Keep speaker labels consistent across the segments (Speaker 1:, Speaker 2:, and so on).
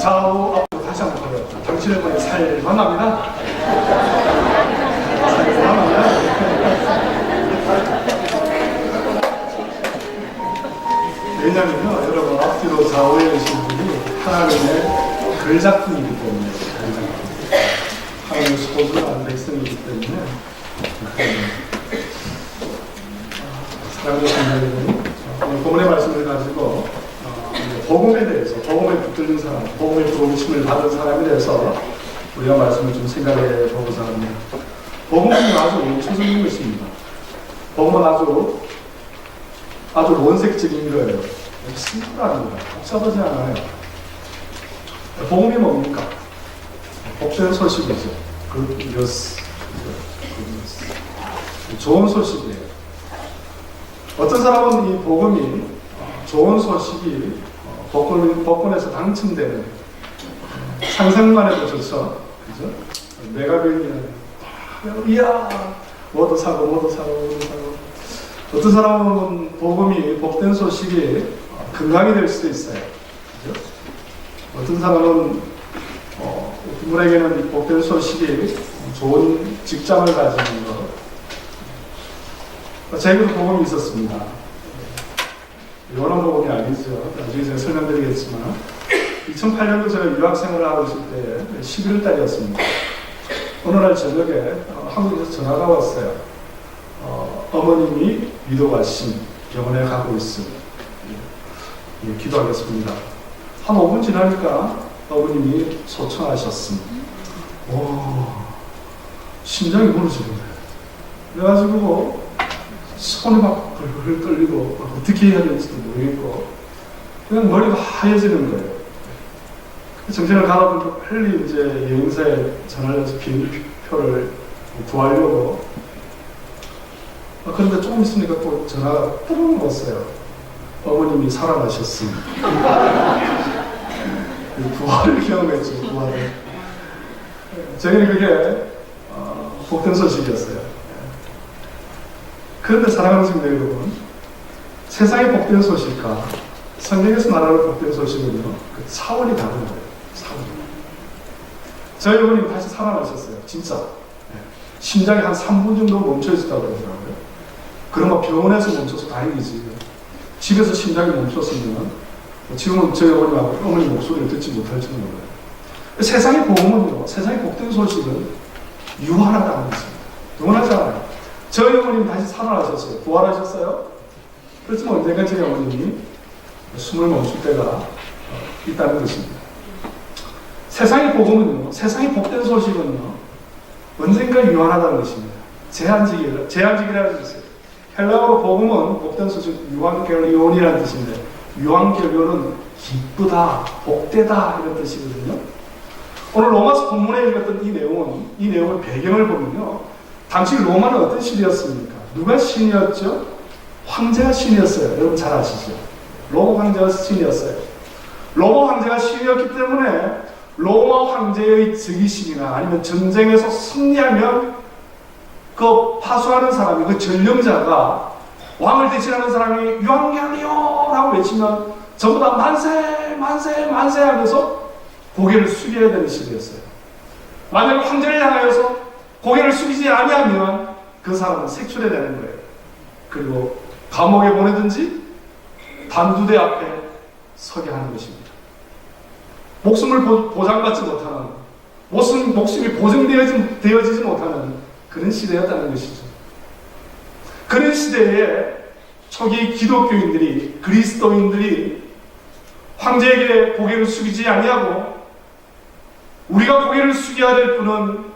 Speaker 1: 좌우 앞으로 다시 한번 걸어요. 당신의 머리 살만합니다. 살만합니다. 왜냐면요, 여러분 앞뒤로 좌우에 계신 분이 하나님의 글작품이기 때문에, 하나님의 소중한 백성이기 때문에, 사랑하는 성도님은 오늘 본문의 말씀을 가지고 복음에 대해서, 복음에 붙들린 사람, 복음의 부르심을 받은 사람에 대해서 우리가 말씀을 좀 생각해 보고자 합니다. 복음은 아주 원초적인 것입니다. 복음은 아주 원색적인 거예요. 심플합니다. 복잡하지 않아요. 복음이 뭡니까? 복된 소식이죠. Good news. 좋은 소식이에요. 어떤 사람은 이 복음이, 좋은 소식이 복권에서 당첨되는, 상상만 해도 좋죠. 그죠? 메가빌리언, 이야, 뭐도 사고. 어떤 사람은 복음이, 복된 소식이 건강이 될 수도 있어요. 그죠? 어떤 사람은, 어떤 분에게는 복된 소식이 좋은 직장을 가지는 것. 제게도 복음이 있었습니다. 영원한 복음이 아니죠. 나중에 제가 설명드리겠지만, 2008년도 제가 유학생활을 하고 있을 때 11월 달이었습니다. 어느 날 저녁에 한국에서 전화가 왔어요. 어머님이 위도하신 병원에 가고 있습니다. 예, 기도하겠습니다. 한 5분 지나니까 어머님이 소청하셨습니다. 오, 심장이 무너지는 거예요. 그래가지고 손이 막 벌벌 떨리고 어떻게 해야 될지도 모르겠고 그냥 머리가 하얘지는 거예요. 정신을 가다보니까 빨리 이제 여행사에 전화를 해서 비행기표를 구하려고. 그런데 조금 있으니까 또 전화가 뚜루룩 왔어요. 어머님이 살아나셨습니다. 부활을 경험했죠. 부활을. 저희는 그게 복된 소식이었어요. 그런데 사랑하는 성도 여러분, 세상의 복된 소식과 성경에서 말하는 복된 소식은요, 그 차원이 다른 거예요. 차원이. 저희 어머님 다시 살아나셨어요. 진짜. 심장이 한 3분 정도 멈춰 있었다고 그러더라고요. 그러면 병원에서 멈춰서 다행이지. 집에서 심장이 멈췄으면 지금은 저희 어머니 목소리를 듣지 못할지도 몰라요. 세상의 복음은요, 세상의 복된 소식은 유한하다는 것입니다. 유한하지 않아요. 저희 어머님 다시 살아나셨어요. 부활하셨어요. 그렇지만 언젠가 저희 어머님이 숨을 멈출 때가 있다는 것입니다. 세상의 복음은요, 세상의 복된 소식은요, 언젠가 유한하다는 것입니다. 제한직이라는 뜻이에요. 헬라어로 복음은 복된 소식, 유한겔리온이라는 뜻인데, 유한겔리온은 기쁘다, 복되다 이런 뜻이거든요. 오늘 로마서 본문에 읽었던 이 내용의 배경을 보면요, 당시 로마는 어떤 시대였습니까? 누가 신이었죠? 황제가 신이었어요. 여러분 잘 아시죠? 로마 황제가 신이었어요. 로마 황제가 신이었기 때문에 로마 황제의 즉위식이나 아니면 전쟁에서 승리하면 그 파수하는 사람이, 그 전령자가, 왕을 대신하는 사람이 유한겔리온라고 외치면 전부 다 만세 만세 만세 하면서 고개를 숙여야 되는 시대였어요. 만약 황제를 향하여서 고개를 숙이지 아니하면 그 사람은 색출해야 되는 거예요. 그리고 감옥에 보내든지 단두대 앞에 서게 하는 것입니다. 목숨을 보장받지 못하는, 목숨이 보증되어지지 못하는 그런 시대였다는 것이죠. 그런 시대에 초기 기독교인들이, 그리스도인들이 황제에게 고개를 숙이지 아니하고 우리가 고개를 숙여야 될 분은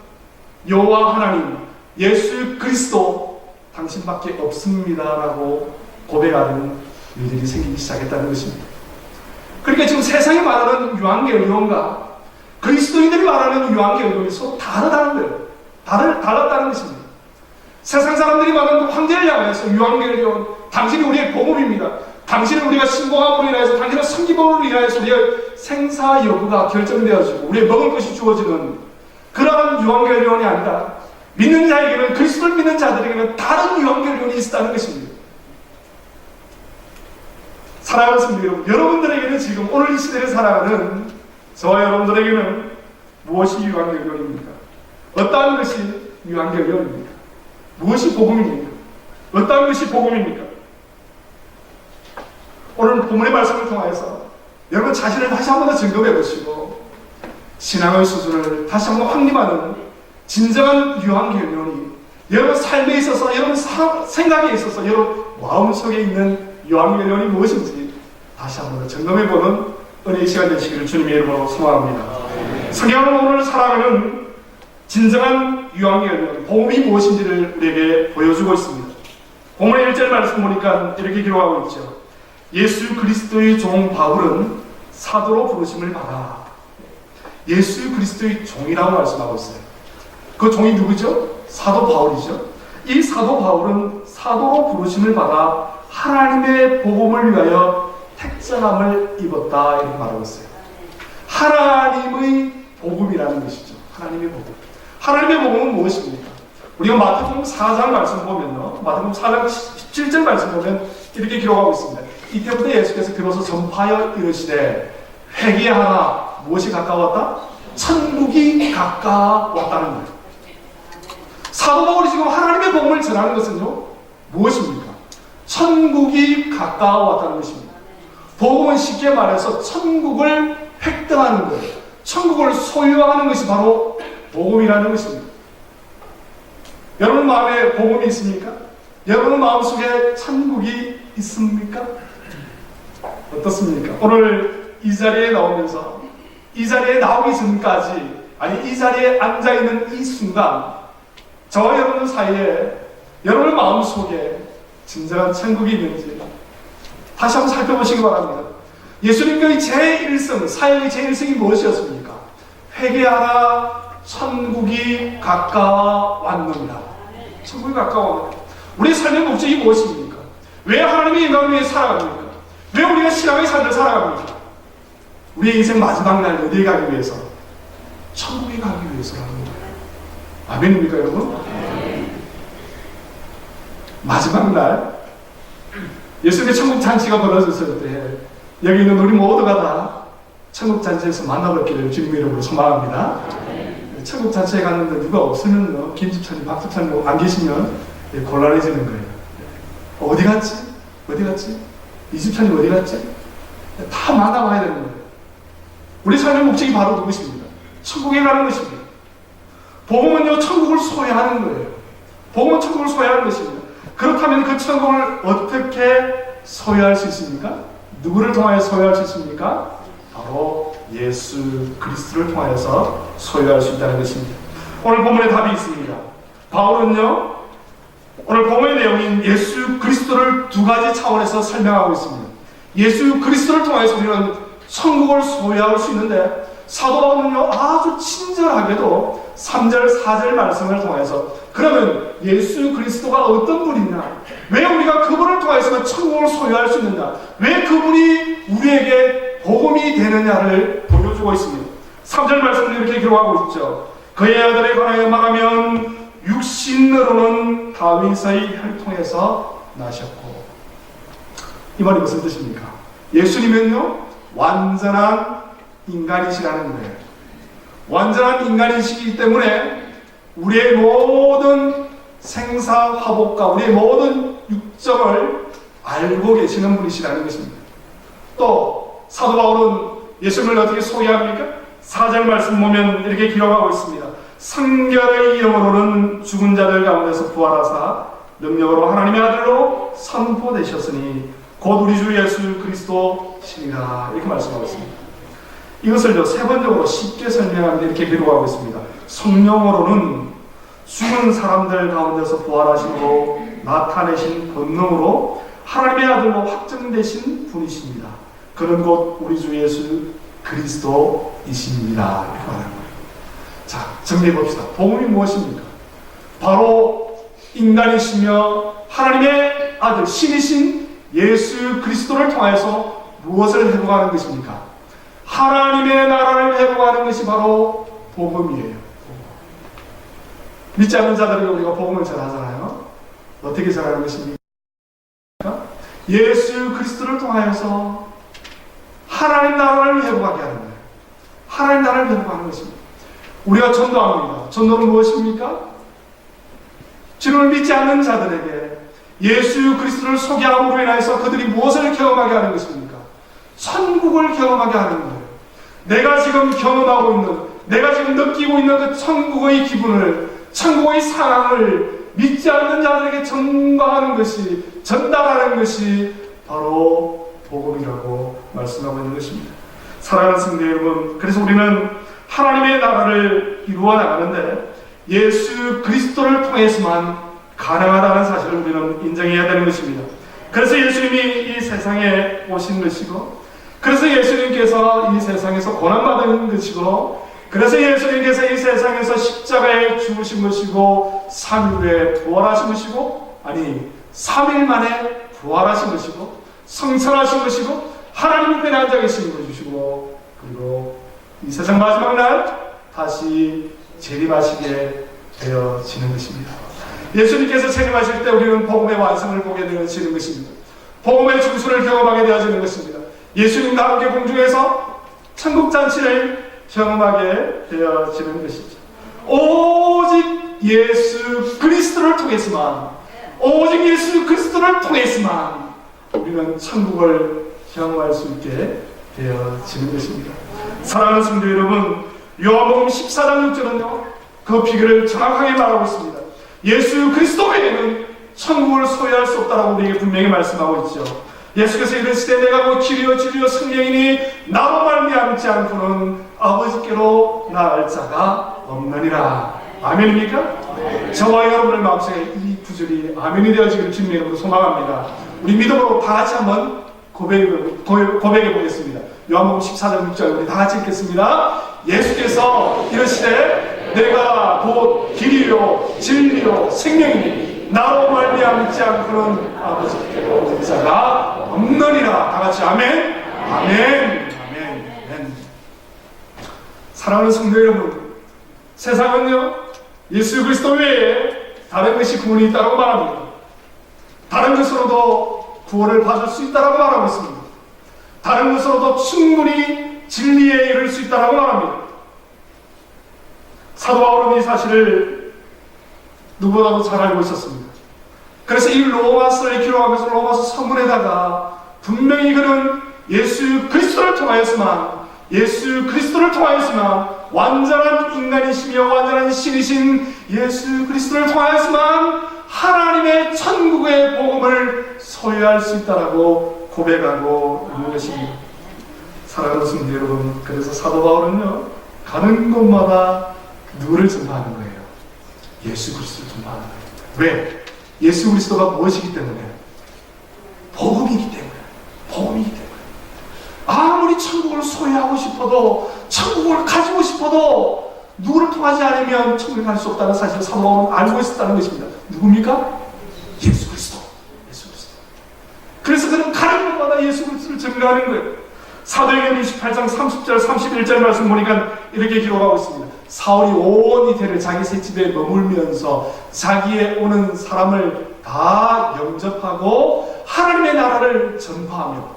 Speaker 1: 여호와 하나님, 예수 그리스도 당신밖에 없습니다라고 고백하는 일들이 생기기 시작했다는 것입니다. 그러니까 지금 세상이 말하는 유한겔리온과 그리스도인들이 말하는 유한겔리온이 서로 다르다는 거예요. 달랐다는 것입니다. 세상 사람들이 말하는 황제를 향해서 유한겔리온, 당신이 우리의 복음입니다. 당신은 우리가 신봉함으로 인하여서, 당신은 섬기범으로 인하여서 우리의 생사 여부가 결정되어지고 우리의 먹을 것이 주어지는 그러한 유한겔리온이 아니라 믿는 자에게는, 그리스도를 믿는 자들에게는 다른 유한겔리온이 있다는 것입니다. 사랑하는 성도 여러분, 여러분들에게는 지금 오늘 이 시대를 살아가는 저와 여러분들에게는 무엇이 유한결론입니까? 어떠한 것이 유한결론입니까? 무엇이 복음입니까? 어떠한 것이 복음입니까? 오늘 본문의 말씀을 통해서 여러분 자신을 다시 한번 더 점검해 보시고 신앙의 수준을 다시 한번 확립하는 진정한 유한결론이 여러분 삶에 있어서, 여러분 생각에 있어서, 여러분 마음속에 있는 유한결론이 무엇인지 다시 한번 더 점검해보는 은혜의 시간 되시기를 주님의 이름으로 소망합니다. 성경은 오늘 살아가는 진정한 유한결론, 복음이 무엇인지를 우리에게 보여주고 있습니다. 본문의 1절 말씀 보니까 이렇게 기록하고 있죠. 예수 그리스도의 종 바울은 사도로 부르심을 받아. 예수 그리스도의 종이라고 말씀하고 있어요. 그 종이 누구죠? 사도 바울이죠. 이 사도 바울은 사도로 부르심을 받아 하나님의 복음을 위하여 택정함을 입었다 이렇게 말하고 있어요. 하나님의 복음이라는 것이죠. 하나님의 복음. 하나님의 복음은 무엇입니까? 우리가 마태복음 4장 말씀 보면요, 마태복음 4장 17절 말씀 보면 이렇게 기록하고 있습니다. 이때부터 예수께서 비로소 전파하여 이르시되 회개하라. 무엇이 가까웠다? 천국이 가까웠다는 거예요. 사도 바울이 지금 하나님의 복음을 전하는 것은요, 무엇입니까? 천국이 가까웠다는 것입니다. 복음은 쉽게 말해서 천국을 획득하는 것, 천국을 소유하는 것이 바로 복음이라는 것입니다. 여러분 마음에 복음이 있습니까? 여러분 마음속에 천국이 있습니까? 어떻습니까? 오늘 이 자리에 나오면서, 이 자리에 나오기 전까지, 아니 이 자리에 앉아있는 이 순간 저와 여러분 사이에 여러분 마음속에 진정한 천국이 있는지 다시 한번 살펴보시기 바랍니다. 예수님의 제1성, 사역의 제1성이 무엇이었습니까? 회개하라, 천국이 가까워 왔느니라. 천국이 가까워 왔느니라. 우리의 삶의 목적이 무엇입니까? 왜 하나님의 인간을 위해 살아갑니까? 왜 우리가 신앙의 삶을 살아갑니까? 우리의 인생 마지막 날 어디에 가기 위해서? 천국에 가기 위해서라는 거예요. 아멘입니까 여러분? 마지막 날 예수님의 천국 잔치가 벌어졌을 때 여기 있는 우리 모두가 다 천국 잔치에서 만나뵙기를 주님의 이름으로 소망합니다. 천국 잔치에 갔는데 누가 없으면 김집사님, 박집사님 안 계시면 곤란해지는 거예요. 어디 갔지? 어디 갔지? 이 집사님 어디 갔지? 다 만나봐야 되는 거예요. 우리 삶의 목적이 바로 그것입니다. 천국에 가는 것입니다. 복음은요, 천국을 소유하는 거예요. 복음은 천국을 소유하는 것입니다. 그렇다면 그 천국을 어떻게 소유할 수 있습니까? 누구를 통하여 소유할 수 있습니까? 바로 예수 그리스도를 통하여서 소유할 수 있다는 것입니다. 오늘 본문에 답이 있습니다. 바울은요, 오늘 본문의 내용인 예수 그리스도를 두 가지 차원에서 설명하고 있습니다. 예수 그리스도를 통해서 우리는 천국을 소유할 수 있는데, 사도 바울은요 아주 친절하게도 3절, 4절 말씀을 통해서 그러면 예수 그리스도가 어떤 분이냐, 왜 우리가 그분을 통해서 천국을 소유할 수 있느냐, 왜 그분이 우리에게 복음이 되느냐를 보여주고 있습니다. 3절 말씀을 이렇게 기록하고 있죠. 그의 아들에 관하여 말하면 육신으로는 다윗의 혈통에서 나셨고. 이 말이 무슨 뜻입니까? 예수님은요 완전한 인간이시라는 거예요. 완전한 인간이시기 때문에 우리의 모든 생사화복과 우리의 모든 육정을 알고 계시는 분이시라는 것입니다. 또 사도 바울은 예수님을 어떻게 소개합니까? 4절 말씀 보면 이렇게 기록하고 있습니다. 성결의 이름으로는 죽은 자들 가운데서 부활하사 능력으로 하나님의 아들로 선포되셨으니 곧 우리 주 예수 그리스도시니라. 이렇게 말씀하고 있습니다. 이것을 세 번역으로 쉽게 설명하는데 이렇게 기록하고 있습니다. 성령으로는 죽은 사람들 가운데서 부활하시고 나타내신 본능으로 하나님의 아들로 확정되신 분이십니다. 그는 곧 우리 주 예수 그리스도이십니다. 이렇게 말하는 거예요. 자, 정리해 봅시다. 복음이 무엇입니까? 바로 인간이시며 하나님의 아들, 신이신 예수 그리스도를 통해서 무엇을 회복하는 것입니까? 하나님의 나라를 회복하는 것이 바로 복음이에요. 믿지 않는 자들에게 우리가 복음을 전하잖아요. 어떻게 전하는 것입니까? 예수 그리스도를 통하여서 하나님 나라를 회복하게 하는 거예요. 우리가 전도합니다. 전도는 무엇입니까? 주님을 믿지 않는 자들에게 예수 그리스도를 소개함으로 인해서 그들이 무엇을 경험하게 하는 것입니까? 천국을 경험하게 하는 거예요. 내가 지금 경험하고 있는, 내가 지금 느끼고 있는 그 천국의 기분을, 천국의 상황을 믿지 않는 자들에게 전가하는 것이, 전달하는 것이 바로 복음이라고 말씀하고 있는 것입니다. 사랑하는 성도 여러분, 그래서 우리는 하나님의 나라를 이루어 나가는데 예수 그리스도를 통해서만 가능하다는 사실을 우리는 인정해야 되는 것입니다. 그래서 예수님이 이 세상에 오신 것이고, 그래서 예수님께서 이 세상에서 고난받은 것이고, 그래서 예수님께서 이 세상에서 십자가에 죽으신 것이고, 3일 후에 부활하신 것이고, 아니 3일 만에 부활하신 것이고, 성천하신 것이고, 하나님 편에 앉아 계신 것이고, 그리고 이 세상 마지막 날 다시 재림하시게 되어지는 것입니다. 예수님께서 재림하실 때 우리는 복음의 완성을 보게 되어지는 것입니다. 복음의 중수를 경험하게 되어지는 것입니다. 예수님과 함께 공중에서 천국잔치를 경험하게 되어지는 것이죠. 오직 예수 그리스도를 통해서만, 오직 예수 그리스도를 통해서만 우리는 천국을 경험할 수 있게 되어지는 것입니다. 사랑하는 성도 여러분, 요한복음 14장 6절은요 그 비결을 정확하게 말하고 있습니다. 예수 그리스도 외에는 천국을 소유할 수 없다라고 우리에게 분명히 말씀하고 있죠. 예수께서 이르시되 내가 곧 길이요 진리요 생명이니 나로 말미암지 않고는 아버지께로 나갈 자가 없느니라. 아멘입니까? 저와 여러분의 마음속에 이 구절이 아멘이 되어지기를 주님의 이름으로 소망합니다. 우리 믿음으로 다 같이 한번 고백해 보겠습니다. 요한복음 14장 6절 우리 다 같이 읽겠습니다. 예수께서 이르시되 내가 곧 길이요 진리요 생명이니 나로 말미암지 않고는 아버지께로 올 자가 없느니라. 다 같이 아멘. 아멘. 아멘. 사랑하는 성도 여러분, 세상은요 예수 그리스도 외에 다른 것이 구원이 있다고 말합니다. 다른 것으로도 구원을 받을 수 있다고 말하고 있습니다. 다른 것으로도 충분히 진리에 이를 수 있다고 말합니다. 사도 바울은 이 사실을 누구보다도 잘 알고 있었습니다. 그래서 이 로마서를 기록하면서 로마서 서문에다가 분명히 그는 예수 그리스도를 통하여서만, 예수 그리스도를 통하여서만, 완전한 인간이시며 완전한 신이신 예수 그리스도를 통하여서만 하나님의 천국의 복음을 소유할 수 있다라고 고백하고 있는 것입니다. 사랑하는 성도 여러분, 그래서 사도 바울은요 가는 곳마다 누구를 전파하는 거예요? 예수 그리스도를 전파하는 거예요. 왜? 예수 그리스도가 무엇이기 때문에? 복음이기 때문에. 복음이기 때문에. 아무리 천국을 소유하고 싶어도, 천국을 가지고 싶어도 누구를 통하지 않으면 천국에 갈 수 없다는 사실을 사도 바울은 알고 있었다는 것입니다. 누굽니까? 예수 그리스도. 예수 그리스도. 그래서 그는 가는 곳마다 예수 그리스도를 증거하는 거예요. 사도행전 28장 30절 31절 말씀 보니까 이렇게 기록하고 있습니다. 사울이 온 이태를 자기 새집에 머물면서 자기의 오는 사람을 다 영접하고 하나님의 나라를 전파하며,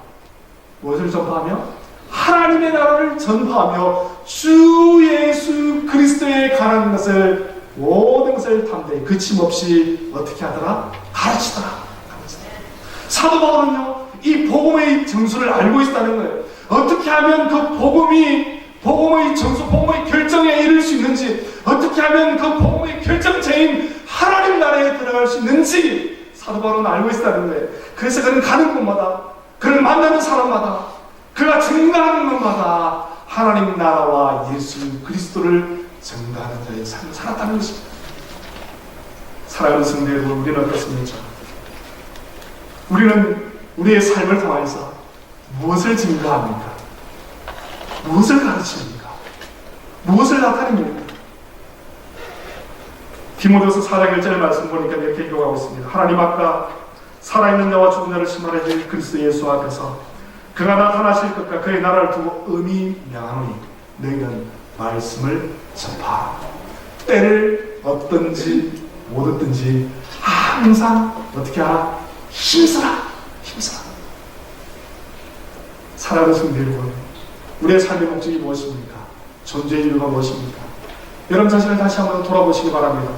Speaker 1: 무엇을 전파하며? 하나님의 나라를 전파하며 주 예수 그리스도에 관한 것을, 모든 것을 담대히 거침없이 어떻게 하더라? 가르치더라. 사도 바울은요 이 복음의 정수를 알고 있다는 거예요. 어떻게 하면 그 복음의 정수, 복음의 결정에 이를 수 있는지, 어떻게 하면 그 복음의 결정체인 하나님 나라에 들어갈 수 있는지 사도 바울은 알고 있다는 거예요. 그래서 그는 가는 곳마다, 그를 만나는 사람마다, 그가 증거하는 것마다 하나님 나라와 예수 그리스도를 증거하는 자의 삶을 살았다는 것입니다. 사랑하는 성도 여러분, 우리는 어떻습니까? 우리는 우리의 삶을 통해서 무엇을 증거합니까? 무엇을 가르칩니까? 무엇을 나타냅니까? 디모데후서 4장 1절 말씀 보니까 이렇게 기록하고 있습니다. 하나님 아까 살아있는 자와 죽은 자를 심판해 줄 그리스도 예수 앞에서 그가 나타나실 것과 그의 나라를 두고 음이 명하노니 너희는 말씀을 전파하라. 때를 얻든지 못 얻든지 항상 어떻게 하라? 힘쓰라. 힘쓰라. 사랑하는 성도 여러분, 우리의 삶의 목적이 무엇입니까? 존재의 이유가 무엇입니까? 여러분 자신을 다시 한번 돌아보시기 바랍니다.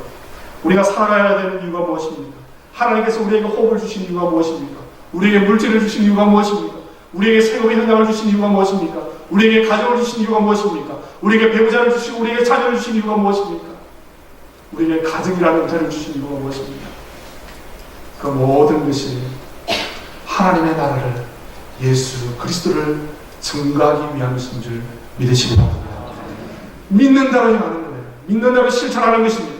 Speaker 1: 우리가 살아가야 되는 이유가 무엇입니까? 하나님께서 우리에게 호흡을 주신 이유가 무엇입니까? 우리에게 물질을 주신 이유가 무엇입니까? 우리에게 생업의 현장을 주신 이유가 무엇입니까? 우리에게 가정을 주신 이유가 무엇입니까? 우리에게 배우자를 주시고 우리에게 자녀를 주신 이유가 무엇입니까? 우리에게 가정이라는 자를 주신 이유가 무엇입니까? 그 모든 것이 하나님의 나라를, 예수 그리스도를 증거하기 위한 것인 줄 믿으시기 바랍니다. 믿는 대로 행하는 거예요. 믿는 대로 실천하는 것입니다.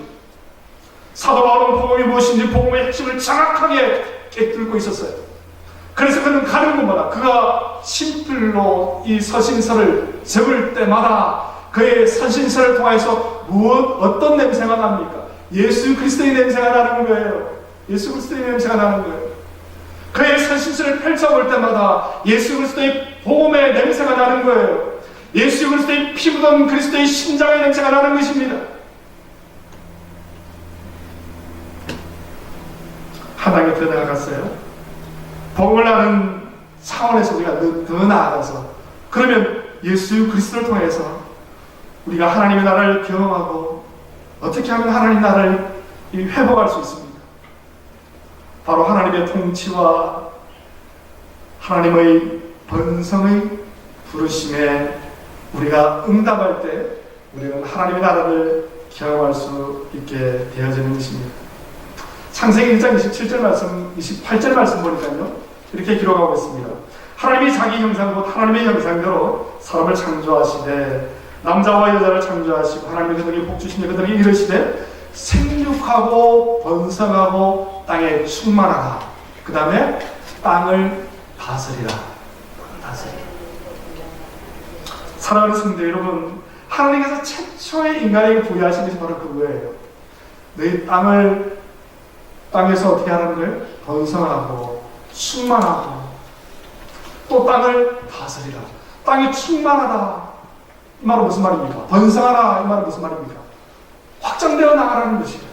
Speaker 1: 사도 바울은 복음이 무엇인지 복음의 핵심을 정확하게 깨뚫고 있었어요. 그래서 그는 가는 곳마다 그가 심필로 이 서신서를 적을 때마다 그의 서신서를 통해서 어떤 냄새가 납니까? 예수 그리스도의 냄새가 나는 거예요. 예수 그리스도의 냄새가 나는 거예요. 그의 서신서를 펼쳐볼 때마다 예수 그리스도의 복음의 냄새가 나는 거예요. 예수 그리스도의 피 묻은 그리스도의 심장의 냄새가 나는 것입니다. 하나님께 더 나아갔어요. 복음을 아는 차원에서 우리가 더 나아가서, 그러면 예수 그리스도를 통해서 우리가 하나님의 나라를 경험하고 어떻게 하면 하나님 나라를 회복할 수 있습니까? 바로 하나님의 통치와 하나님의 번성의 부르심에 우리가 응답할 때 우리는 하나님의 나라를 경험할 수 있게 되어지는 것입니다. 창세기 1장 27절 말씀, 28절 말씀 보니까요, 이렇게 기록하고 있습니다. 하나님이 자기 형상 곧 하나님의 형상대로 사람을 창조하시되 남자와 여자를 창조하시고 하나님이 그들에게 복 주시니 그들에게 이르시되 생육하고 번성하고 땅에 충만하라. 그 다음에 땅을 다스리라. 사랑하는 성도 여러분, 하나님께서 최초의 인간에게 부여하신 것이 바로 그거예요. 너희 땅에서 어떻게 하는 거예요? 번성하고 충만하고 또 땅을 다스리라. 땅이 충만하다. 이 말은 무슨 말입니까? 번성하라. 이 말은 무슨 말입니까? 확장되어 나가라는 것이에요.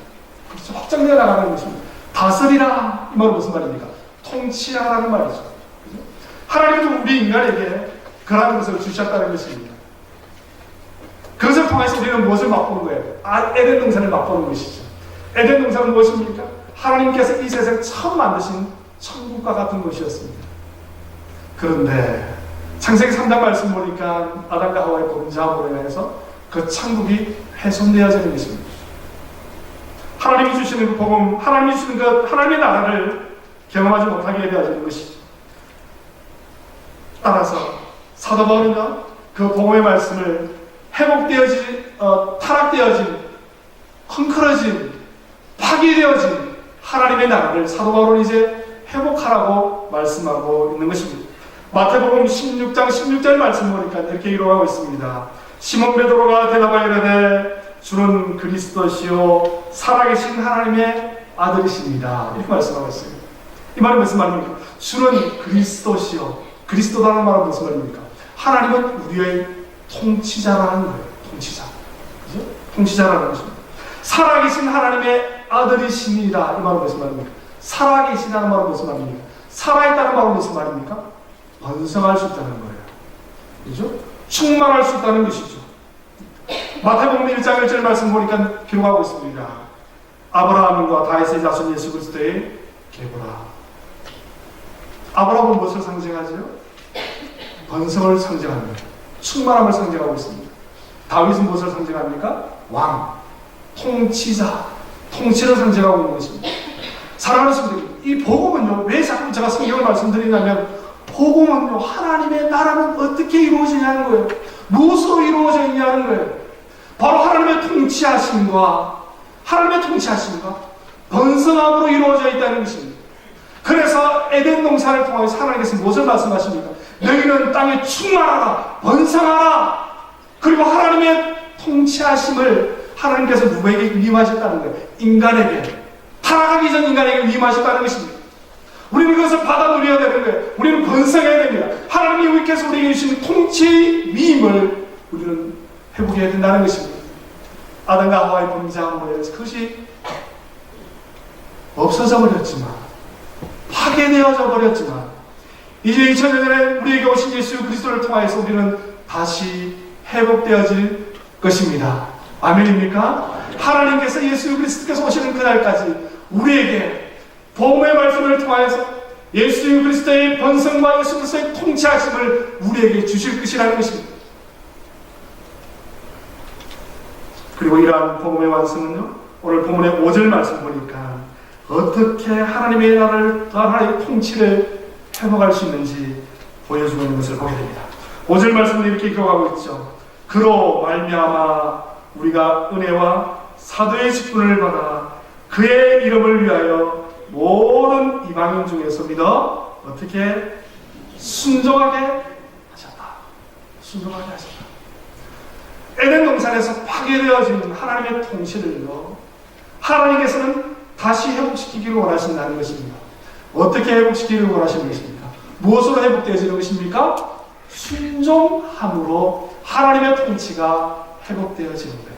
Speaker 1: 그렇죠? 확장되어 나가는 것입니다. 다스리라. 이 말은 무슨 말입니까? 통치하라는 말이죠. 그렇죠? 하나님도 우리 인간에게 그러한 것을 주셨다는 것입니다. 그것을 통해서 우리는 무엇을 맛보는 거예요? 에덴 동산을 맛보는 것이죠. 에덴 동산은 무엇입니까? 하나님께서 이 세상을 처음 만드신 천국과 같은 것이었습니다. 그런데 창세기 3장 말씀 보니까 아담과 하와의 범죄함으로 인해서 그 천국이 훼손되어지는 것입니다. 하나님이 주시는 그 복음, 하나님이 주시는 그 하나님의 나라를 경험하지 못하게 되어지는 것이죠. 따라서 사도 바울은 그 복음의 말씀을 타락되어진, 헝클어진, 파괴되어진 하나님의 나라를 사도 바울은 이제 회복하라고 말씀하고 있는 것입니다. 마태복음 16장 16절 말씀 보니까 이렇게 기록하고 있습니다. 시몬 베드로가 대답하여 이르되 주는 그리스도시요 살아계신 하나님의 아들이십니다. 이렇게 말씀하고 있어요. 이 말은 무슨 말입니까? 주는 그리스도시요. 그리스도라는 말은 무슨 말입니까? 하나님은 우리의 통치자라는 거예요. 통치자. 그죠? 통치자라는 것입니다. 살아계신 하나님의 아들이십니다. 이 말은 무슨 말입니까? 살아계시다는 말은 무슨 말입니까? 살아있다는 말은 무슨 말입니까? 번성할 수 있다는 거예요. 그죠? 충만할 수 있다는 것이죠. 마태복음 1장 1절 말씀 보니까 기록하고 있습니다. 아브라함과 다윗의 자손 예수 그리스도의 계보라. 아브라함은 무엇을 상징하죠? 번성을 상징합니다. 충만함을 상징하고 있습니다. 다윗은 무엇을 상징합니까? 왕, 통치자, 통치를 상징하고 있는 것입니다. 사랑하는 성도님, 이 복음은요, 왜 자꾸 제가 성경을 말씀드리냐면, 복음은요, 하나님의 나라는 어떻게 이루어지냐는 거예요. 무엇으로 이루어져 있냐는 거예요. 바로 하나님의 통치하심과 번성함으로 이루어져 있다는 것입니다. 그래서 에덴 동산을 통해서 하나님께서 무엇을 말씀하십니까? 너희는 땅에 충만하라, 번성하라. 그리고 하나님의 통치하심을 하나님께서 누구에게 위임하셨다는 거예요? 인간에게. 타락하기 전 인간에게 위임하셨다는 것입니다. 우리는 그것을 받아 누려야 되는 거예요. 우리는 번성해야 됩니다. 하나님이 우리께서 우리에게 주신 통치의 위임을 우리는 회복해야 된다는 것입니다. 아담과 하와의 범죄함으로 해서 그것이 없어져 버렸지만, 파괴되어져 버렸지만, 이제 2000년 전에 우리에게 오신 예수 그리스도를 통하여서 우리는 다시 회복되어질 것입니다. 아멘입니까? 하나님께서 예수 그리스도께서 오시는 그날까지 우리에게 복음의 말씀을 통하여서 예수 그리스도의 번성과 예수 그리스도의 통치하심을 우리에게 주실 것이라는 것입니다. 그리고 이러한 복음의 완성은요, 오늘 본문의 5절 말씀 보니까 어떻게 하나님의 나라를, 하나님의 통치를 회복할 수 있는지 보여주고 있는 것을 보게 됩니다. 5절 말씀은 이렇게 기록하고 있죠. 그로 말미암아 우리가 은혜와 사도의 직분을 받아 그의 이름을 위하여 모든 이방인 중에서 믿어 어떻게 순종하게 하셨다. 순종하게 하셨다. 에덴 동산에서 파괴되어진 하나님의 통치를요, 하나님께서는 다시 회복시키기를 원하신다는 것입니다. 어떻게 회복시키기를 원하시는 것입니까? 무엇으로 회복되어지는 것입니까? 순종함으로 하나님의 통치가 회복되어지는 거예요.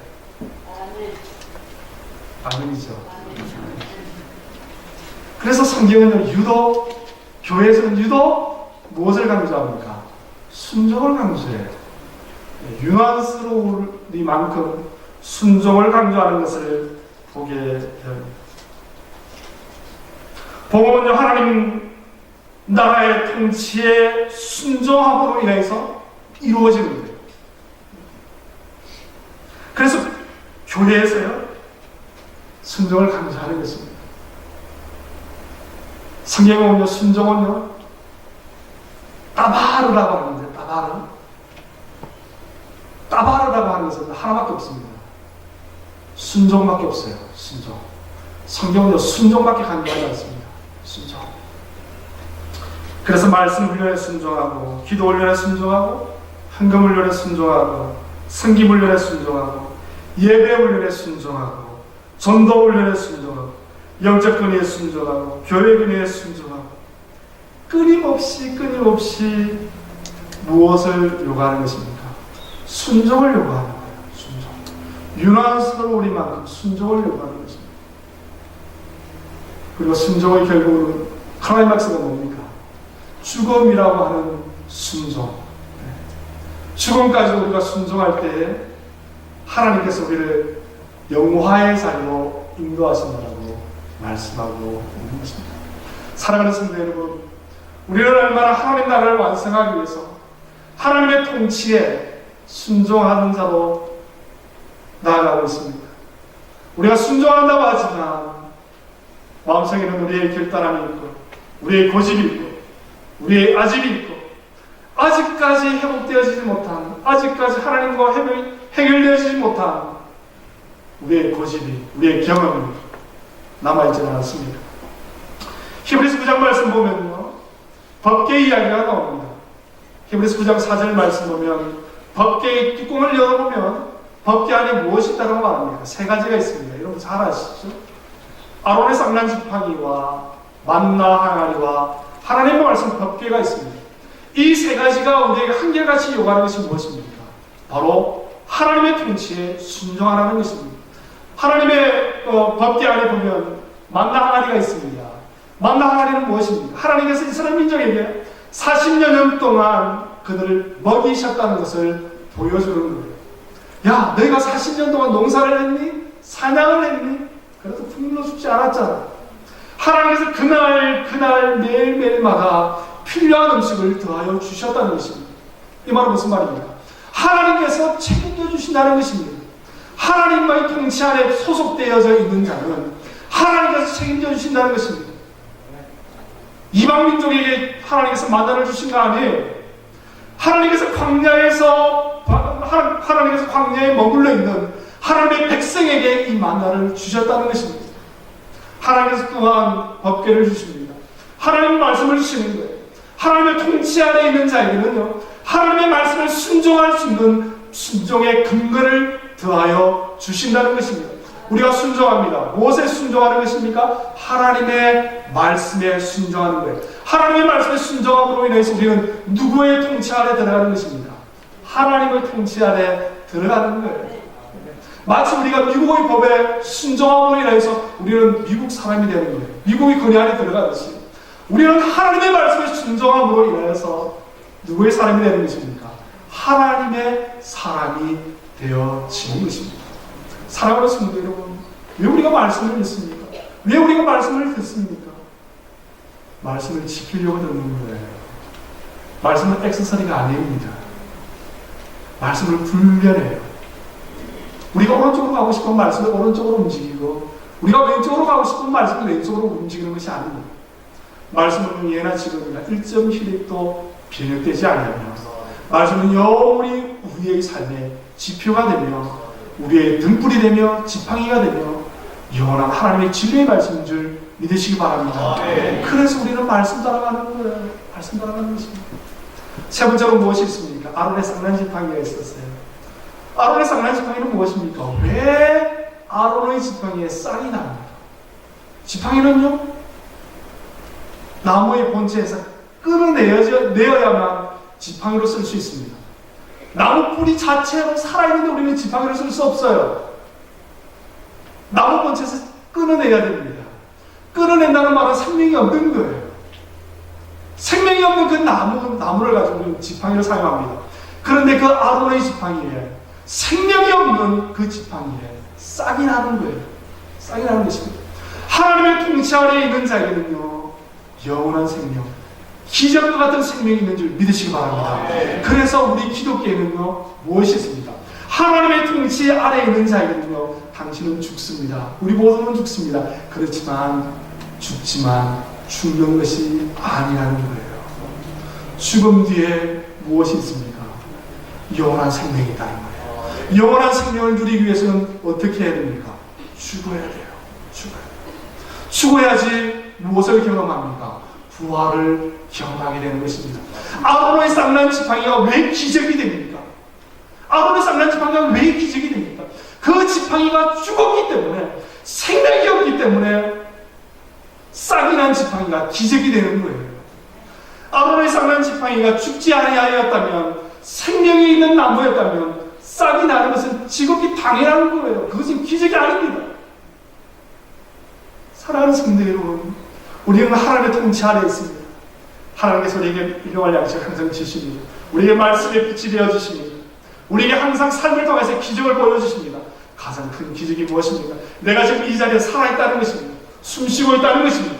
Speaker 1: 아멘이죠. 그래서 성경은 유독, 교회에서는 유독 무엇을 강조합니까? 순종을 강조해요. 유난스러우리만큼 순종을 강조하는 것을 보게 됩니다. 복음은요, 하나님 나라의 통치에 순종함으로 인해서 이루어지는 거예요. 그래서 교회에서요, 순종을 강조하는 것입니다. 성경은요, 순종은요, 따바르라고 하는데, 따바르라고 하는 것은 하나밖에 없습니다. 순종밖에 없어요. 순종. 성경은요, 순종밖에 강조하지 않습니다. 순종. 그래서 말씀 훈련에 순종하고, 기도 훈련에 순종하고, 헌금 훈련에 순종하고, 성김 훈련에 순종하고, 예배 훈련에 순종하고, 전도 훈련에 순종하고, 영적 근위에 순종하고, 교회 근위에 순종하고, 끊임없이 무엇을 요구하는 것입니까? 순종을 요구하는 거예요. 순종. 유난스러우리만큼 순종을 요구하는 것입니다. 그리고 순종의 결국은 클라이막스가 뭡니까? 죽음이라고 하는 순종. 죽음까지 우리가 순종할 때에 하나님께서 우리를 영화의 자리로 인도하신다고 말씀하고 있는 것입니다. 사랑하는 성도 여러분, 우리는 얼마나 하나님 나라를 완성하기 위해서 하나님의 통치에 순종하는 자로 나아가고 있습니다. 우리가 순종한다고 하지만 마음속에는 우리의 결단함이 있고, 우리의 고집이 있고, 우리의 아집이 있고, 아직까지 회복되어지지 못한, 아직까지 하나님과 해결되어지지 못한 우리의 고집이, 우리의 경험이 남아있지는 않습니다. 히브리서 9장 말씀 보면요, 법궤 이야기가 나옵니다. 히브리서 9장 4절 말씀 보면 법궤의 뚜껑을 열어보면 법궤 안에 무엇이 있다고 말합니다. 세 가지가 있습니다. 여러분 잘 아시죠? 아론의 쌍난 지팡이와 만나 항아리와 하나님의 말씀 법궤가 있습니다. 이 세 가지가 우리에게 한결같이 요구하는 것이 무엇입니까? 바로 하나님의 통치에 순종하라는 것입니다. 하나님의 법궤 안에 보면 만나 항아리가 있습니다. 만나 항아리는 무엇입니까? 하나님께서 이스라엘 민족에게 40여 년 동안 그들을 먹이셨다는 것을 보여주는 거예요. 야, 너희가 40년 동안 농사를 했니? 사냥을 했니? 그래도 굶어 죽지 않았잖아. 하나님께서 그날 매일매일마다 필요한 음식을 더하여 주셨다는 것입니다. 이 말은 무슨 말입니까? 하나님께서 책임져 주신다는 것입니다. 하나님과의 통치 안에 소속되어져 있는 자는 하나님께서 책임져 주신다는 것입니다. 이방 민족에게 하나님께서 만나를 주신 거 아니에요. 하나님께서 광야에 머물러 있는 하나님의 백성에게 이 만나를 주셨다는 것입니다. 하나님께서 또한 법궤를 주십니다. 하나님의 말씀을 주시는 거예요. 하나님의 통치 안에 있는 자에게는요, 하나님의 말씀을 순종할 수 있는 순종의 근거를 더하여 주신다는 것입니다. 우리가 순종합니다. 무엇에 순종하는 것입니까? 하나님의 말씀에 순종하는 거예요. 하나님의 말씀에 순종함으로 인해서 우리는 누구의 통치 아래 들어가는 것입니까? 하나님의 통치 아래 들어가는 거예요. 마치 우리가 미국의 법에 순종함으로 인해서 우리는 미국 사람이 되는 거예요. 미국의 권위 안에 들어가듯이 우리는 하나님의 말씀에 순종함으로 인해서 누구의 사람이 되는 것입니까? 하나님의 사람이 되어지는 것입니다. 사랑하는 성도 여러분, 왜 우리가 말씀을 듣습니까? 왜 우리가 말씀을 듣습니까? 말씀을 지키려고 듣는 거예요. 말씀은 액세서리가 아닙니다. 말씀을 분별해요. 우리가 오른쪽으로 가고 싶으면 말씀을 오른쪽으로 움직이고, 우리가 왼쪽으로 가고 싶으면 말씀을 왼쪽으로 움직이는 것이 아닙니다. 말씀은 예나 지금이나 1.1도 변형되지 않으며, 말씀은 영원히 우리의 삶의 지표가 되며, 우리의 등불이 되며 지팡이가 되며 영원한 하나님의 진리의 말씀인 줄 믿으시기 바랍니다. 그래서 우리는 말씀 따라가는 거예요. 말씀 따라가는 것입니다. 세 번째로 무엇이 있습니까? 아론의 쌍난 지팡이가 있었어요. 아론의 쌍난 지팡이는 무엇입니까? 왜 아론의 지팡이에 쌍이 납니까? 지팡이는요, 나무의 본체에서 끌어내어야만 지팡이로 쓸 수 있습니다. 나무 뿌리 자체로 살아있는데 우리는 지팡이를 쓸 수 없어요. 나무 본체에서 끊어내야 됩니다. 끊어낸다는 말은 생명이 없는 거예요. 생명이 없는 그 나무를 가지고 우리는 지팡이를 사용합니다. 그런데 그 아론의 지팡이에, 생명이 없는 그 지팡이에 싹이 나는 거예요. 싹이 나는 것입니다. 하나님의 통치 아래에 있는 자에게는요, 영원한 생명, 기적과 같은 생명이 있는 줄 믿으시기 바랍니다. 그래서 우리 기독교에는요, 무엇이 있습니까? 하나님의 통치 아래에 있는 자에게는요, 당신은 죽습니다. 우리 모두는 죽습니다. 그렇지만 죽는 것이 아니라는 거예요. 죽음 뒤에 무엇이 있습니까? 영원한 생명이다, 이 말이에요. 영원한 생명을 누리기 위해서는 어떻게 해야 됩니까? 죽어야 돼요. 죽어야지 무엇을 경험합니까? 부활을 경험하게 되는 것입니다. 아론의 쌍난 지팡이가 왜 기적이 됩니까? 아론의 쌍난 지팡이가 왜 기적이 됩니까? 그 지팡이가 죽었기 때문에, 생명이 없기 때문에 싹이 난 지팡이가 기적이 되는 거예요. 아론의 쌍난 지팡이가 죽지 아니하였다면, 생명이 있는 나무였다면 싹이 나는 것은 지극히 당연한 거예요. 그것은 기적이 아닙니다. 사랑하는 성도 여러분, 우리는 하나님의 통치 아래에 있습니다. 하나님께서 우리에게 일용할 양식을 항상 주십니다. 우리에게 말씀의 빛이 되어주십니다. 우리에게 항상 삶을 통해서 기적을 보여주십니다. 가장 큰 기적이 무엇입니까? 내가 지금 이 자리에 살아있다는 것입니다. 숨쉬고 있다는 것입니다.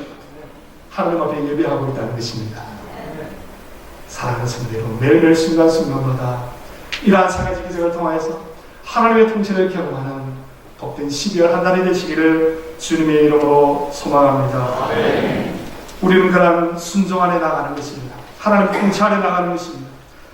Speaker 1: 하나님 앞에 예배하고 있다는 것입니다. 사랑하는 성도 여러분, 매일매일 순간순간마다 이러한 세 가지 기적을 통하여서 하나님의 통치를 경험하는 복된 12월 한 달이 되시기를 주님의 이름으로 소망합니다. 우리는 그런 순종 안에 나가는 것입니다. 하나님 통치 안에 나가는 것입니다.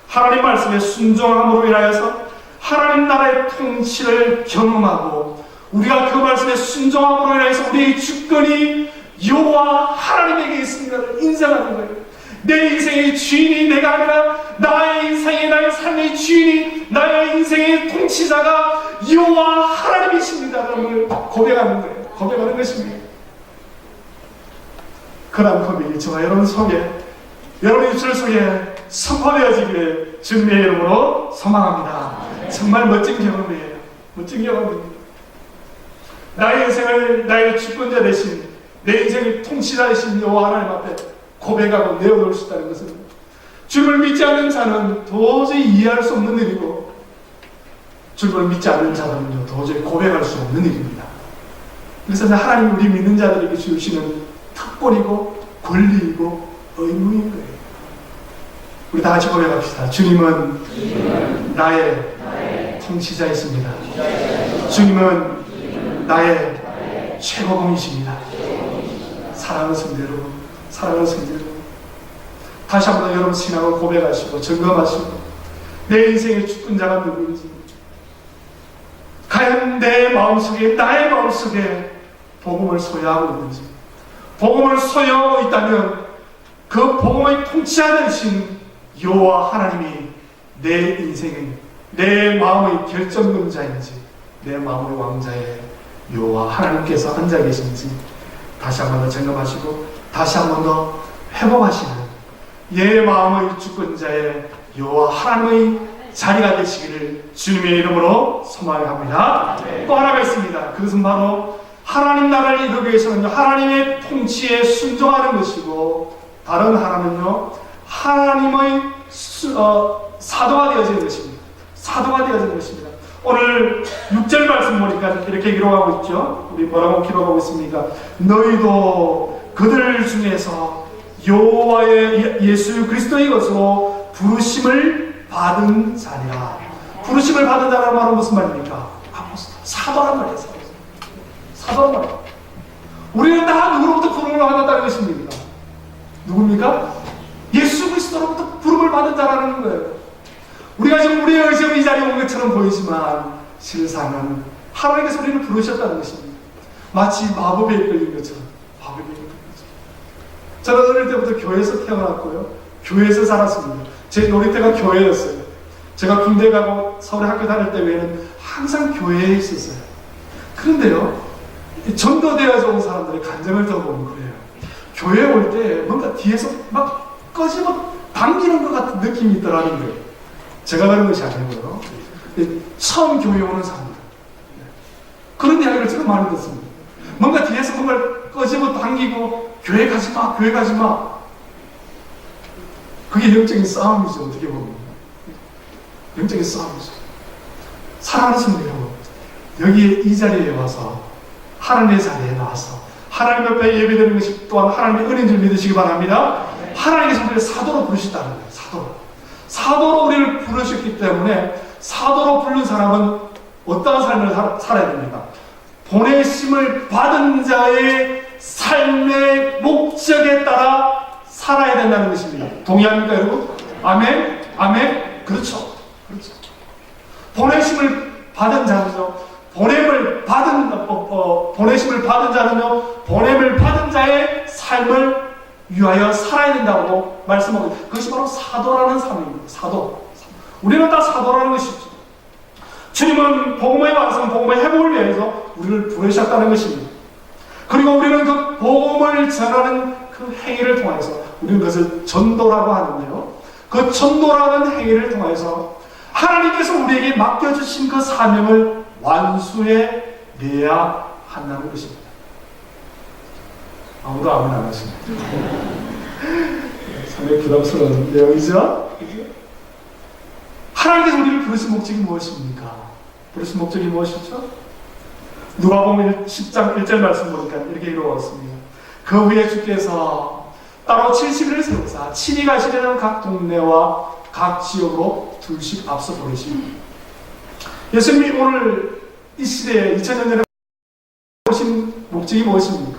Speaker 1: 하나님 말씀에 순종함으로 인하여서 하나님 나라의 통치를 경험하고, 우리가 그 말씀에 순종함으로 인하여서 우리의 주권이 여호와 하나님에게 있습니다를 인정하는 거예요. 내 인생의 주인이 내가 아니라 나의 인생의, 나의 삶의 주인이, 나의 인생의 통치자가 여호와 하나님이십니다를 고백하는 거예요. 고백하는 것입니다. 그런 고백이 저와 여러분 속에, 여러분 입술 속에 선포되어지기를 주님의 이름으로 소망합니다. 정말 멋진 경험이에요. 멋진 경험입니다. 나의 인생을 나의 주권자 되신, 내 인생의 통치자 되신 여호와 하나님 앞에 고백하고 내어놓을 수 있다는 것은, 주를 믿지 않는 자는 도저히 이해할 수 없는 일이고, 주를 믿지 않는 자들은요, 도저히 고백할 수 없는 일입니다. 그래서 하나님이 우리 믿는 자들에게 주시는 특권이고 권리이고 의무인 거예요. 우리 다 같이 고백합시다. 주님은 나의 통치자이십니다. 주님은 나의 최고봉이십니다. 사랑하는 성도 여러분, 사랑하는 성도 여러분, 다시 한번 여러분 신앙을 고백하시고 점검하시고, 내 인생의 주권자가 누구인지, 과연 내 마음속에, 나의 마음속에 복음을 소유하고 있는지, 복음을 소유하고 있다면 그 복음의 통치하신 여호와 하나님이 내 인생의, 내 마음의 결정권자인지, 내 마음의 왕자의 여호와 하나님께서 앉아 계신지 다시 한 번 더 점검하시고, 다시 한 번 더 회복하시는 내 마음의 주권자의 여호와 하나님의 자리가 되시기를 주님의 이름으로 소망합니다. 또 하나가 있습니다. 그것은 바로 하나님 나라를 이루기 위해서는 하나님의 통치에 순종하는 것이고, 다른 하나는요, 하나님의 사도가 되어지는 것입니다. 사도가 되어지는 것입니다. 오늘 6절 말씀 보니까 이렇게 기록하고 있죠. 우리 뭐라고 기록하고 있습니까? 너희도 그들 중에서 여호와의 예수 그리스도의 것으로 부르심을 받은 자니라. 부르심을 받은 자라는 말은 무슨 말입니까? 아포스톨, 사도란 말이에요. 사도란 말이에요. 우리는 다 누구로부터 부름을 받았다는 것입니다. 누굽니까? 예수 그리스도로부터 부름을 받은 자라는 거예요. 우리가 지금 우리의 의지로 이 자리에 온 것처럼 보이지만 실상은 하나님께서 우리를 부르셨다는 것입니다. 마치 마법에 이끌린 것처럼. 마법에 이끌린 것처럼. 저는 어릴 때부터 교회에서 태어났고요. 교회에서 자랐습니다. 제 놀이터가 교회였어요. 제가 군대 가고 서울에 학교 다닐 때 외에는 항상 교회에 있었어요. 그런데요, 전도되어서 온 사람들의 감정을 더 보면 그래요. 교회에 올 때 뭔가 뒤에서 막 꺼지고 당기는 것 같은 느낌이 있더라는 거예요. 제가 그런 것이 아니고요. 처음 교회에 오는 사람들. 그런 이야기를 제가 많이 듣습니다. 뭔가 뒤에서 뭔가를 꺼지고 당기고 교회 가지 마, 교회 가지 마. 그게 영적인 싸움이죠. 어떻게 보면. 영적인 싸움이죠. 사랑하는 성도 여러분, 여기 이 자리에 와서 하나님의 자리에 나와서 하나님 옆에 예배드리는 것이 또한 하나님의 은혜인 줄 믿으시기 바랍니다. 하나님께서 우리를 사도로 부르셨다는 거예요. 사도로 우리를 부르셨기 때문에 사도로 부른 사람은 어떠한 삶을 살아야 됩니까? 보내심을 받은 자의 삶의 목적에 따라 살아야 된다는 것입니다. 동의합니까, 여러분? 아멘? 아멘? 그렇죠. 보내심을 받은 자는요, 보내심을 받은 자는요, 보냄을 받은 자의 삶을 위하여 살아야 된다고 말씀하고 있습니다. 그것이 바로 사도라는 삶입니다. 사도. 우리는 다 사도라는 것이죠. 주님은 복음의 완성, 복음의 회복을 위해서 우리를 부르셨다는 것입니다. 그리고 우리는 그 복음을 전하는 그 행위를 통해서 우리는 그것을 전도라고 하는데요. 그 전도라는 행위를 통해서 하나님께서 우리에게 맡겨주신 그 사명을 완수해 내야 한다는 것입니다. 아무도 아멘 안 하십니다. 상당히 부담스러운 내용이죠? 하나님께서 우리를 부르신 목적이 무엇입니까? 부르신 목적이 무엇이죠? 누가복음 10장 1절 말씀 보니까 이렇게 이루어졌습니다. 그 후에 주께서 따로 70일을 세우사 친히 가시려는 각 동네와 각 지역으로 둘씩 앞서 보내십니다. 예수님이 오늘 이 시대에 2000년 전에 오신 목적이 무엇입니까?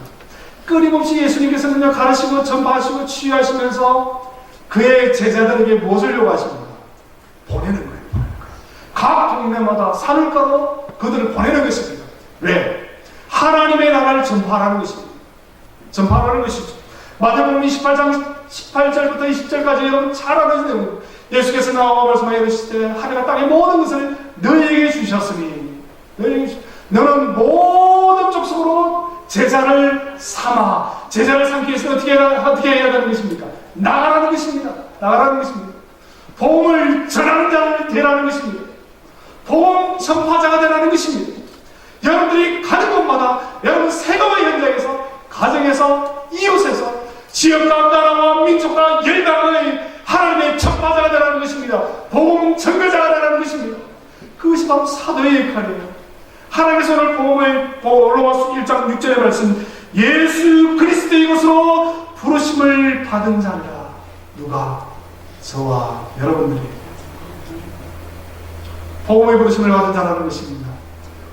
Speaker 1: 끊임없이 예수님께서는요, 가르치고 전파하시고 치유하시면서 그의 제자들에게 무엇을 요구하십니까? 보내는 거예요. 각 동네마다 산을가로 그들을 보내는 것입니다. 왜? 하나님의 나라를 전파하라는 것입니다. 전파하라는 것이죠. 마태복음 28장 18절부터 20절까지 여러분 잘 아는 내용. 예수께서 나와 말씀하여 이르시되 하늘과 땅의 모든 것을 너희에게 주셨으니 너는 모든 족속으로 제자를 삼아. 제자를 삼기 위해서 어떻게 해야 되는 것입니까? 나가라는 것입니다. 나가라는 것입니다. 복음을 전하는 자를 되라는 것입니다. 복음 전파자가 되라는 것입니다. 여러분들이 가는 곳마다 여러분 세금의 현장에서, 가정에서, 이웃에서, 지역과 나라와 민족과 열강의 하나님의 전파자가 되라는 것입니다. 복음 전가자가 되라는 것입니다. 그것이 바로 사도의 역할이에요. 하나님께서 오늘 복음의 로마서 1장 6절의 말씀, 예수 그리스도의 것으로 부르심을 받은 자니라. 누가? 저와 여러분들이 복음의 부르심을 받은 자라는 것입니다.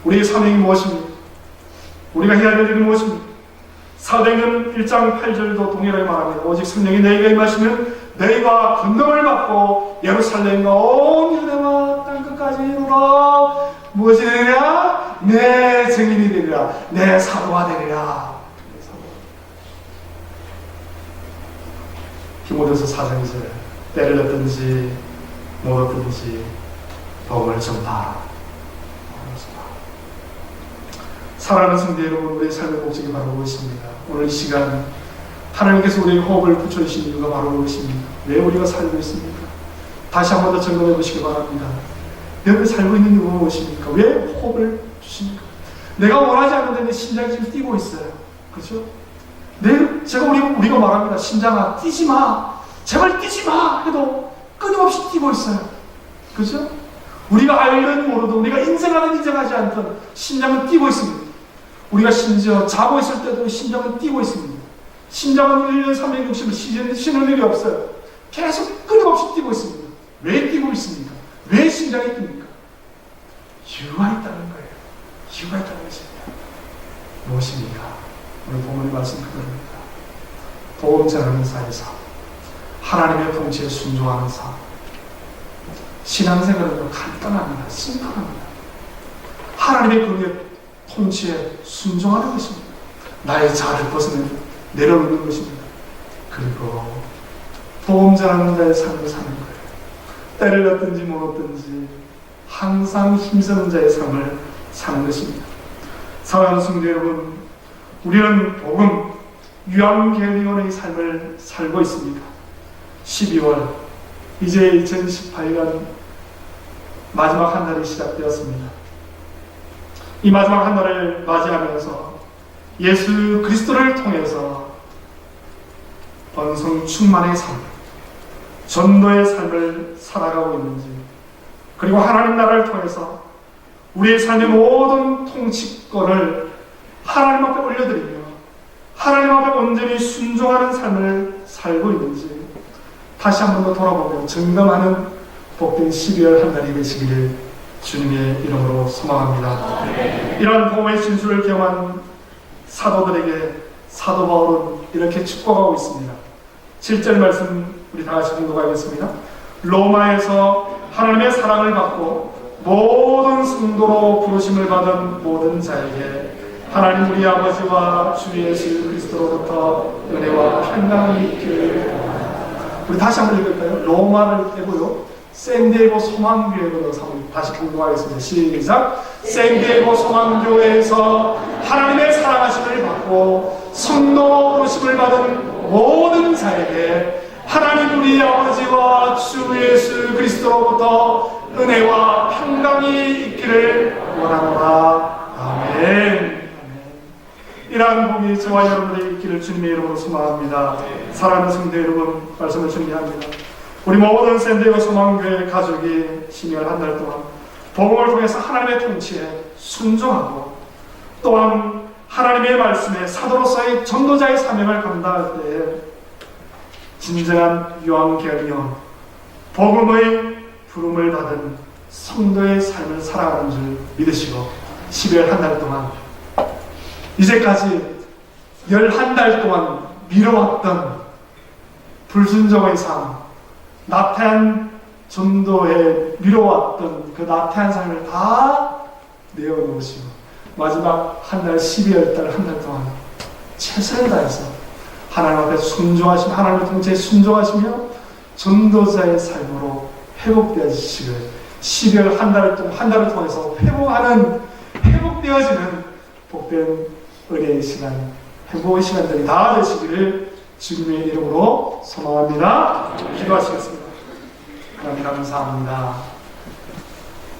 Speaker 1: 우리의 사명이 무엇입니까? 우리가 해야 될 일은 무엇입니까? 사도행전 1장 8절도 동일하게 말합니다. 오직 성령이 너희가 임하시면 너희가 권능을 받고 예루살렘과 온 유대와 땅끝까지 이르러 무엇이 되리라? 내 증인이 되리라. 내 사도가 되리라. 디모데서 4장 2절, 때를 얻든지 못 얻든지 복음을 전파하라. 사랑하는 성도 여러분, 우리의 삶의 목적이 바로 무엇입니다? 오늘 이 시간 하나님께서 우리에게 호흡을 붙여주신 이유가 바로 무엇입니까? 왜 우리가 살고 있습니까? 다시 한 번 더 점검해 보시기 바랍니다. 여러분이 살고 있는 이유가 무엇입니까? 왜 호흡을 주십니까? 내가 원하지 않는데 내 심장이 지금 뛰고 있어요. 그렇죠? 제가 우리가 말합니다. 심장아, 뛰지 마. 제발 뛰지 마. 해도 끊임없이 뛰고 있어요. 그렇죠? 우리가 알든 모르든 우리가 인정하든 인정하지 않든 심장은 뛰고 있습니다. 우리가 심지어 자고 있을 때도 심장은 뛰고 있습니다. 심장은 1년 360일 쉬는 일이 없어요. 계속 끊임없이 뛰고 있습니다. 왜 뛰고 있습니까? 왜 심장이 뜁니까? 이유가 있다는 거예요. 이유가 있다는 것입니다. 무엇입니까? 오늘 본문의 말씀 그대로입니다. 복음 전하는 사에서 하나님의 통치에 순종하는 삶. 신앙생활은 간단합니다. 심플합니다. 하나님의 그 통치에 순종하는 것입니다. 나의 자를 벗어내 내려놓는 것입니다. 그리고 복음 전하는 자의 삶을 사는 거예요. 때를 얻든지 못 얻든지 항상 힘쓰는 자의 삶을 사는 것입니다. 사랑하는 성도 여러분, 우리는 복음 유한계리원의 삶을 살고 있습니다. 12월 이제 2018년 마지막 한 달이 시작되었습니다. 이 마지막 한 달을 맞이하면서 예수 그리스도를 통해서 번성 충만의 삶, 전도의 삶을 살아가고 있는지, 그리고 하나님 나라를 통해서 우리의 삶의 모든 통치권을 하나님 앞에 올려드리며 하나님 앞에 온전히 순종하는 삶을 살고 있는지 다시 한 번 더 돌아보고 점검하는 복된 12월 한 달이 되시기를 주님의 이름으로 소망합니다. 이러한 복음의 진수를 경험한 사도들에게 사도 바울은 이렇게 축복하고 있습니다. 7절 말씀 우리 다 같이 공독하겠습니다. 로마에서 하나님의 사랑을 받고 모든 성도로 부르심을 받은 모든 자에게 하나님 우리 아버지와 주 예수 그리스도로부터 은혜와 평강이 있기를 바랍니다. 우리 다시 한번 읽을까요? 로마를 떼고요. 샌디에고 소망교회로 다시 공부하겠습니다. 시작! 샌디에고 소망교회에서 하나님의 사랑하심을 받고 성도 부르심을 받은 모든 자에게 하나님 우리 아버지와 주 예수 그리스도로부터 은혜와 평강이 있기를 원하노라. 아멘. 이러한 복이 저와 여러분들의 있기를 주님의 이름으로 소망합니다. 사랑하는 성도 여러분, 말씀을 준비합니다. 우리 모든 샌디에고 소망교회 가족이 12월 한 달 동안 복음을 통해서 하나님의 통치에 순종하고 또한 하나님의 말씀에 사도로서의 전도자의 사명을 감당할 때에 진정한 유한계리원, 복음의 부름을 받은 성도의 삶을 살아가는 줄 믿으시고 12월 한 달 동안 이제까지 11달 동안 미뤄왔던 불순종의 삶, 나태한 전도에 미뤄왔던 그 나태한 삶을 다 내어놓으시고 마지막 한 달 12월 달 한 달 동안 최선을 다해서 하나님 앞에 순종하시며 하나님의 통치에 순종하시며 전도자의 삶으로 회복되어지시길 12월 한 달을 통해서 회복되어지는 복된 은혜의 시간, 행복의 시간들이 다 되시기를 주님의 이름으로 소망합니다. 기도하시겠습니다. 하나님 감사합니다.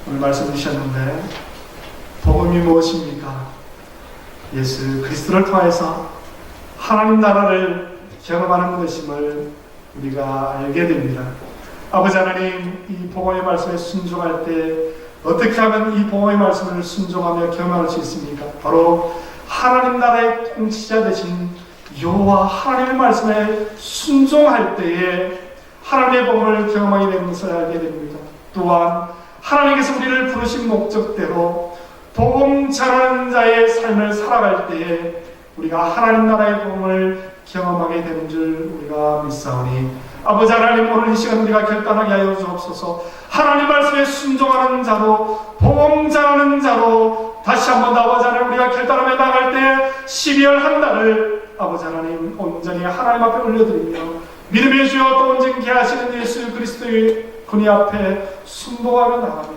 Speaker 1: 오늘 말씀 주셨는데 복음이 무엇입니까? 예수 그리스도를 통해서 하나님 나라를 경험하는 것임을 우리가 알게 됩니다. 아버지 하나님, 이 복음의 말씀에 순종할 때 어떻게 하면 이 복음의 말씀을 순종하며 경험할 수 있습니까? 바로 하나님 나라의 통치자 되신 여호와 하나님의 말씀에 순종할 때에 하나님의 복음을 경험하게 되는 것을 알게 됩니다. 또한 하나님께서 우리를 부르신 목적대로 복음 전하는 자의 삶을 살아갈 때에 우리가 하나님 나라의 복음을 경험하게 되는 줄 우리가 믿사오니 아버지 하나님, 오늘 이 시간 우리가 결단하게 하여 주옵소서. 하나님 말씀에 순종하는 자로, 복음 전하는 자로 다시 한번 아버지 하나님 우리가 결단하며 나갈 때 12월 한 달을 아버지 하나님 온전히 하나님 앞에 올려드리며 믿음의 주여 또 온전히 하시는 예수 그리스도의 그니 앞에 순복하며 나가며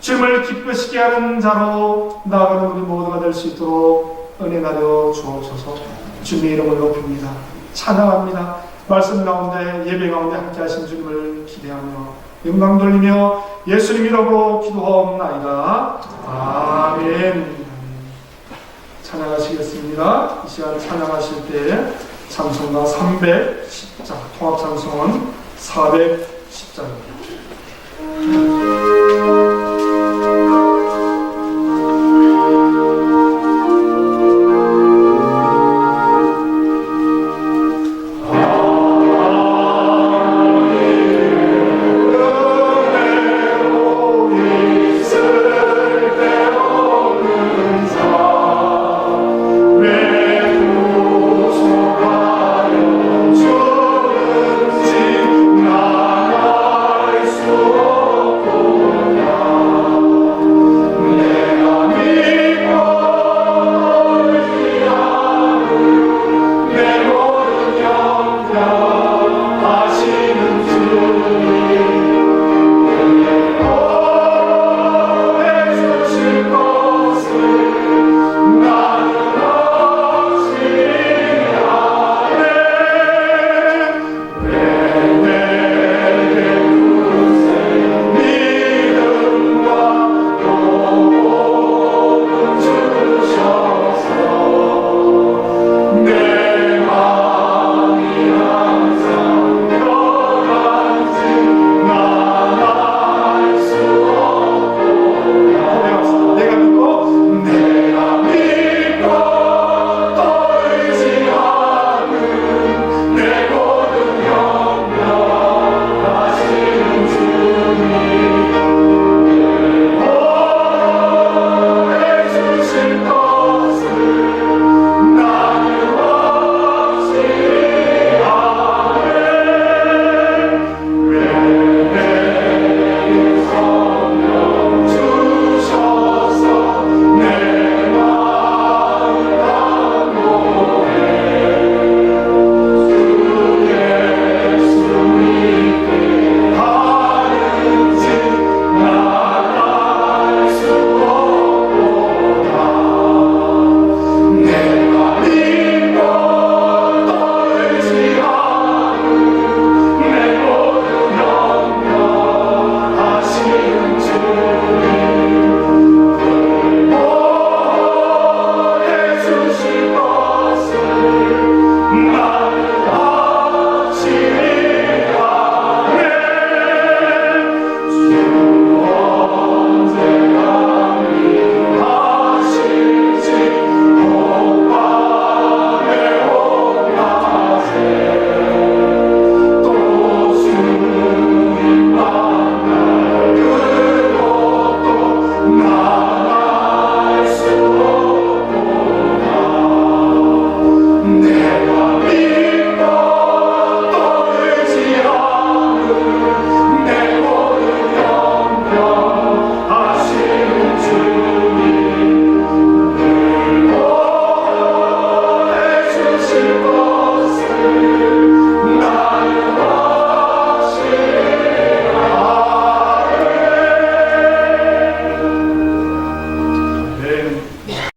Speaker 1: 주님을 기쁘시게 하는 자로 나아가는 우리 모두가 될 수 있도록 은혜 나려 주옵소서. 주님의 이름을 높입니다. 찬양합니다. 말씀 가운데 예배 가운데 함께 하신 주님을 기대하며 영광 돌리며 예수님 이름으로 기도하옵나이다. 아멘. 찬양하시겠습니다. 이 시간 찬양하실 때 찬송가 310장, 통합 찬송은 410장입니다.